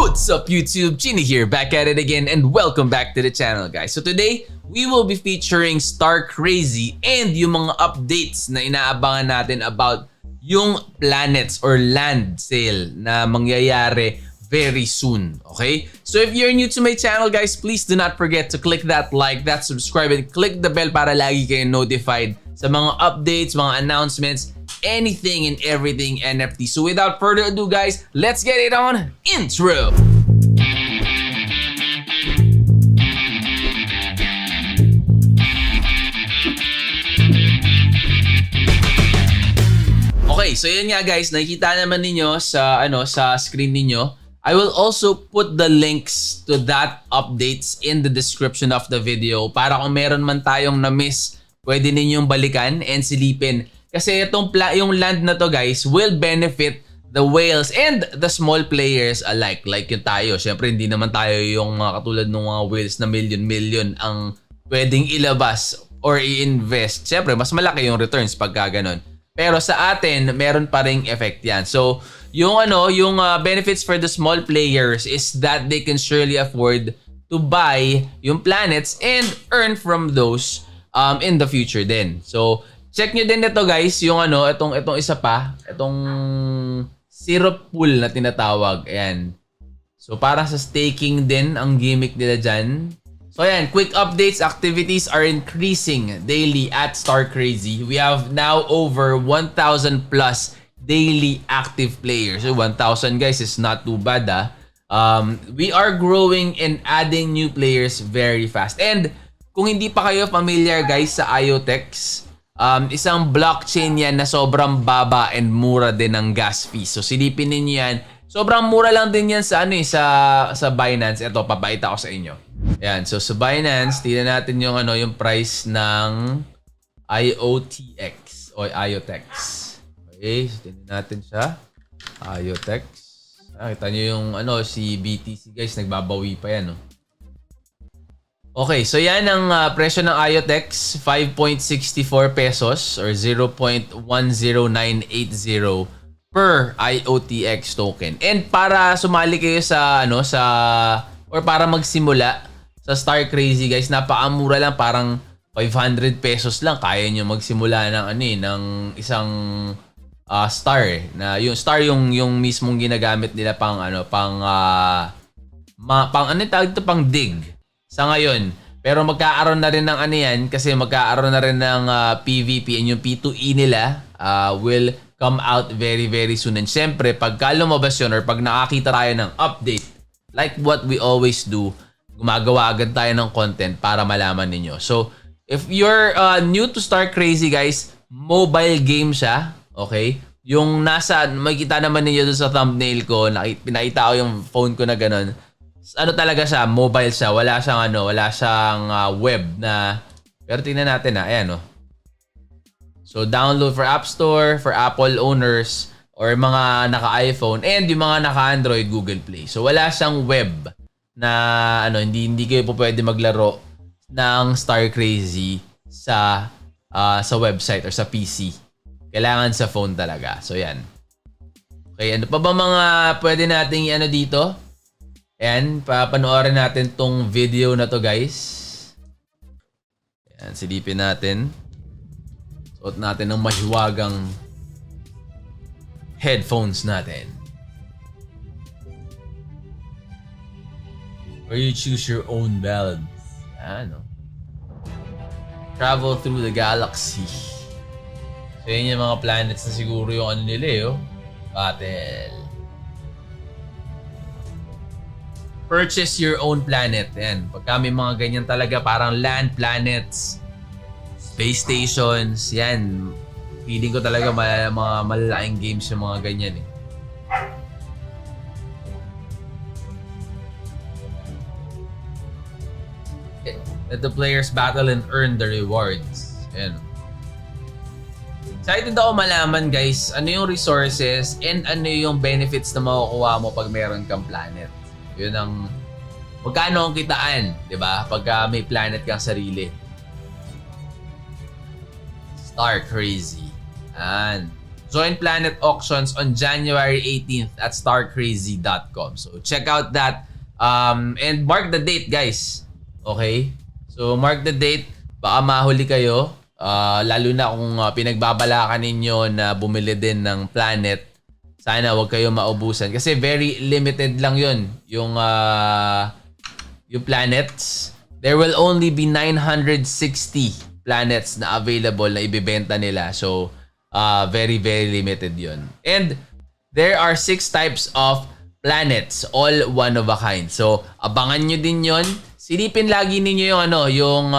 What's up YouTube? Gina here, back at it again and welcome back to the channel guys. So today, we will be featuring Star Crazy and yung mga updates na inaabangan natin about yung planets or land sale na mangyayari very soon, okay? So if you're new to my channel guys, please do not forget to click that like, that subscribe, and click the bell para lagi kayo notified sa mga updates, mga announcements, anything and everything NFT. So without further ado guys, let's get it on intro! Okay, so yun nga guys, nakikita naman ninyo sa sa screen ninyo. I will also put the links to that updates in the description of the video para kung meron man tayong na-miss, pwede ninyong balikan and silipin. Kasi yung land na to guys will benefit the whales and the small players alike. Like yung tayo, syempre hindi naman tayo yung mga katulad ng mga whales na million ang pwedeng ilabas or i-invest. Syempre mas malaki yung returns pagka ganun. Pero sa atin, meron pa ring effect yan. So, yung benefits for the small players is that they can surely afford to buy yung planets and earn from those in the future din. So, check nyo din ito guys, yung itong isa pa, itong syrup pool na tinatawag. Ayan. So, para sa staking din ang gimmick nila dyan. So ayan, quick updates, activities are increasing daily at Star Crazy. We have now over 1,000 plus daily active players. So 1,000 guys is not too bad We are growing and adding new players very fast. And kung hindi pa kayo familiar guys sa IoTex, isang blockchain yan na sobrang baba and mura din ng gas fees. So silipin ninyo yan. Sobrang mura lang din yan sa sa Binance. Ito, papakita ko sa inyo. Ayan, so sa Binance, tingnan natin yung yung price ng IOTX o IoTex. Okay, so tingnan natin siya. IoTex. Kita nyo yung si BTC guys, nagbabawi pa yan, no? Okay, so yan ang presyo ng IoTex, 5.64 pesos or 0.10980 per IOTX token. And para sumali kayo sa or para magsimula sa Star Crazy guys, napakamura lang, parang 500 pesos lang kaya nyo magsimula ng isang star na yung star yung mismong ginagamit nila pang pang dig sa ngayon. Pero magkaaroon na rin ng yan kasi magkaaroon na rin ng PVP, and yung P2E nila will come out very very soon. And syempre pagka lumabas yun or pag nakakita tayo ng update, like what we always do, gumagawa agad tayo ng content para malaman ninyo. So if you're new to Star Crazy guys, mobile game siya, okay? Yung makikita naman ninyo doon sa thumbnail ko, pinakita ko yung phone ko na ganun. Talaga siya, mobile siya, wala siyang web na. Pero tingnan natin ayan So download for App Store, for Apple owners or mga naka-iPhone, and yung mga naka-Android, Google Play. So wala siyang web na hindi kayo po pwede maglaro ng Star Crazy sa website or sa PC. Kailangan sa phone talaga. So yan. Okay, ano pa ba mga pwede nating dito? Ayan, papanoorin natin tong video na to guys. Ayan, silipin natin. Suot natin ng mahiwagang headphones natin. Or you choose your own balance. Travel through the galaxy. So yun yung mga planets na siguro yung nila Battle. Purchase your own planet. Yan. Pagka may mga ganyan talaga, parang land planets, space stations, yan. Feeling ko talaga mga malalaking games yung mga ganyan Let the players battle and earn the rewards. Yan. Excited ako malaman guys, ano yung resources and ano yung benefits na makukuha mo pag meron kang planet. Yun ang magkano ang kitaan, 'di ba? Pagka may planet kang sarili. Star Crazy. And join Planet Auctions on January 18th at starcrazy.com. So check out that and mark the date, guys. Okay? So mark the date, baka mahuli kayo. Lalo na kung pinagbabalakan ninyo na bumili din ng Planet. Sana wag kayo maubusan kasi very limited lang 'yon, yung planets. There will only be 960 planets na available na ibebenta nila. So very limited 'yon. And there are 6 types of planets, all one of a kind. So abangan nyo din 'yon. Silipin lagi ninyo yung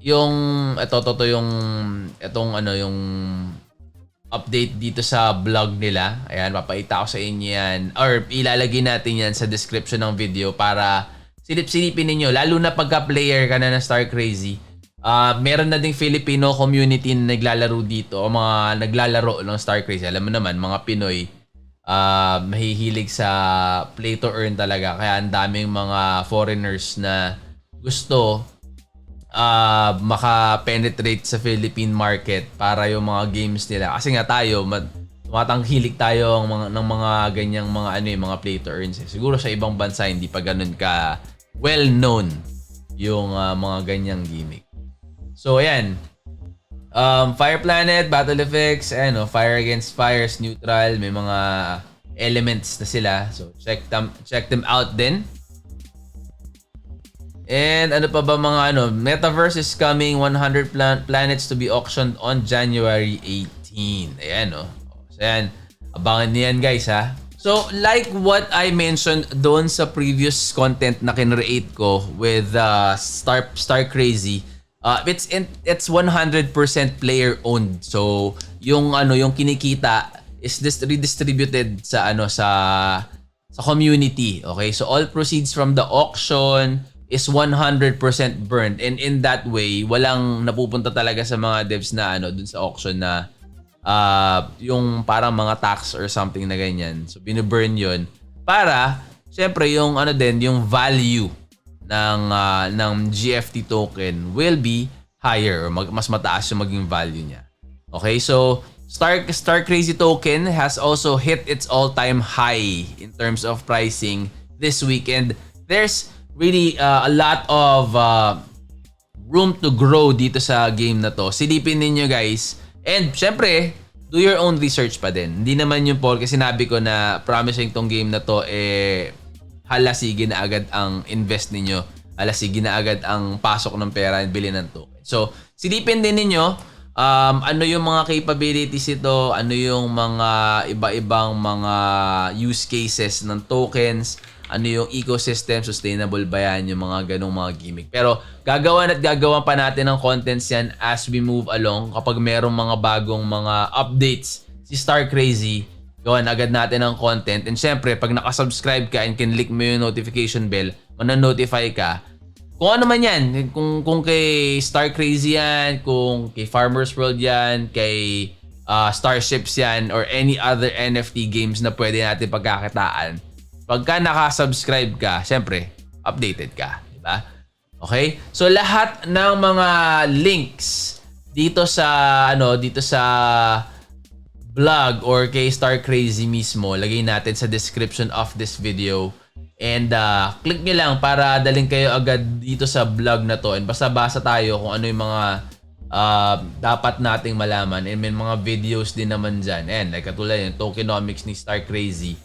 yung update dito sa blog nila. Ayan, papaita ko sa inyo yan. Or ilalagay natin yan sa description ng video para silip-silipin ninyo. Lalo na pagka-player ka na ng Star Crazy. Meron na ding Filipino community na naglalaro dito. O mga naglalaro ng Star Crazy. Alam mo naman, mga Pinoy, mahihilig sa play to earn talaga. Kaya ang daming mga foreigners na gusto maka-penetrate sa Philippine market para yung mga games nila. Kasi nga tayo, tumatanghilik tayo ng mga ganyang mga play to earns. Siguro sa ibang bansa hindi pa ganun ka well-known yung mga ganyang gimmick. So ayan. Fire Planet, Battle Effects, Fire Against Fires, Neutral, may mga elements na sila. So check them out din. And ano pa ba mga Metaverse is coming, 100 planets to be auctioned on January 18. Ayan So ayan, abangan niyan guys ha. So like what I mentioned doon sa previous content na kinreate ko with Star Crazy, it's 100% player owned. So yung kinikita is redistributed sa community. Okay? So all proceeds from the auction is 100% burned, and in that way walang napupunta talaga sa mga devs na dun sa auction na yung parang mga tax or something na ganyan. So binu-burn yun para syempre yung yung value ng GFT token will be higher or mas mataas yung maging value niya. Okay, so Star Crazy token has also hit its all-time high in terms of pricing this weekend. There's really a lot of room to grow dito sa game na to. Silipin ninyo guys. And syempre, do your own research pa din. Hindi naman yung porke sinabi ko na promising tong game na to halasige na agad ang invest ninyo. Halasige na agad ang pasok ng pera and bili ng token. So, silipin din ninyo ano yung mga capabilities ito, ano yung mga iba-ibang mga use cases ng tokens, ano yung ecosystem, sustainable ba yan, yung mga ganong mga gimmick. Pero gagawan pa natin ng contents yan as we move along. Kapag merong mga bagong mga updates si Star Crazy, gawan agad natin ng content. And syempre, pag nakasubscribe ka and kinlik mo yung notification bell, manonotify ka. Kung ano man yan, kung kay Star Crazy yan, kung kay Farmers World yan, kay Starships yan, or any other NFT games na pwede natin pagkakitaan, pagka nakasubscribe ka, syempre, updated ka. Diba? Okay? So, lahat ng mga links dito sa blog or kay Star Crazy mismo, lagay natin sa description of this video. And click nyo lang para daling kayo agad dito sa blog na to. And basta-basa tayo kung ano yung mga dapat nating malaman. And may mga videos din naman dyan. And like katulad yung tokenomics ni Star Crazy.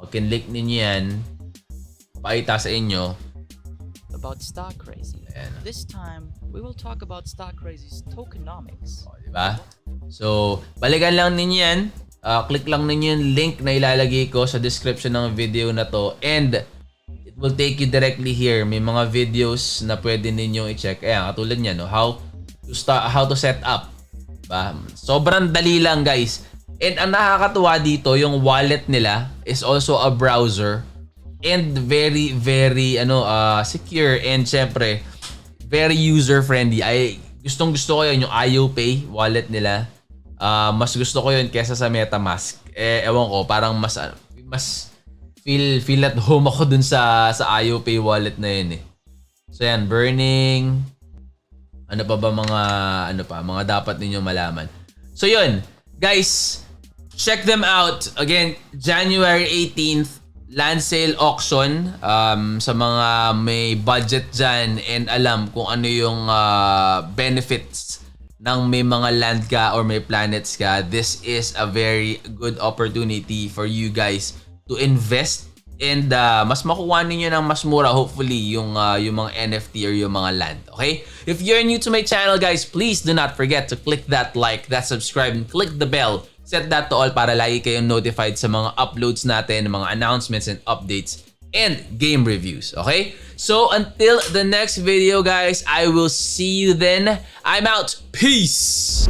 Kinlik ninyo yan, paita sa inyo about Star Crazy. Ayan. This time we will talk about Star Crazy's tokenomics. Diba? So balikan lang ninyo yan, click lang ninyo yung link na ilalagay ko sa description ng video na to, and it will take you directly here. May mga videos na pwede ninyong i-check. Ayan, katulad niyan, how to set up. Diba? Sobrang dali lang guys. And ang nakakatuwa dito, yung wallet nila is also a browser and very secure, and syempre very user friendly. Gustong-gusto ko yun, yung IOPay wallet nila. Mas gusto ko yun kesa sa MetaMask. Ewan ko, parang mas feel at home ako dun sa IOPay wallet na yun . So yan, burning. Ano pa ba mga dapat ninyong malaman? So yun. Guys, check them out. Again, January 18th, land sale auction. Sa mga may budget dyan and alam kung ano yung benefits ng may mga land ka or may planets ka, this is a very good opportunity for you guys to invest and mas makuha ninyo ng mas mura hopefully yung mga NFT or yung mga land. Okay? If you're new to my channel guys, please do not forget to click that like, that subscribe, and click the bell. Set that to all para lagi kayong notified sa mga uploads natin, mga announcements and updates and game reviews. Okay? So until the next video guys, I will see you then. I'm out. Peace!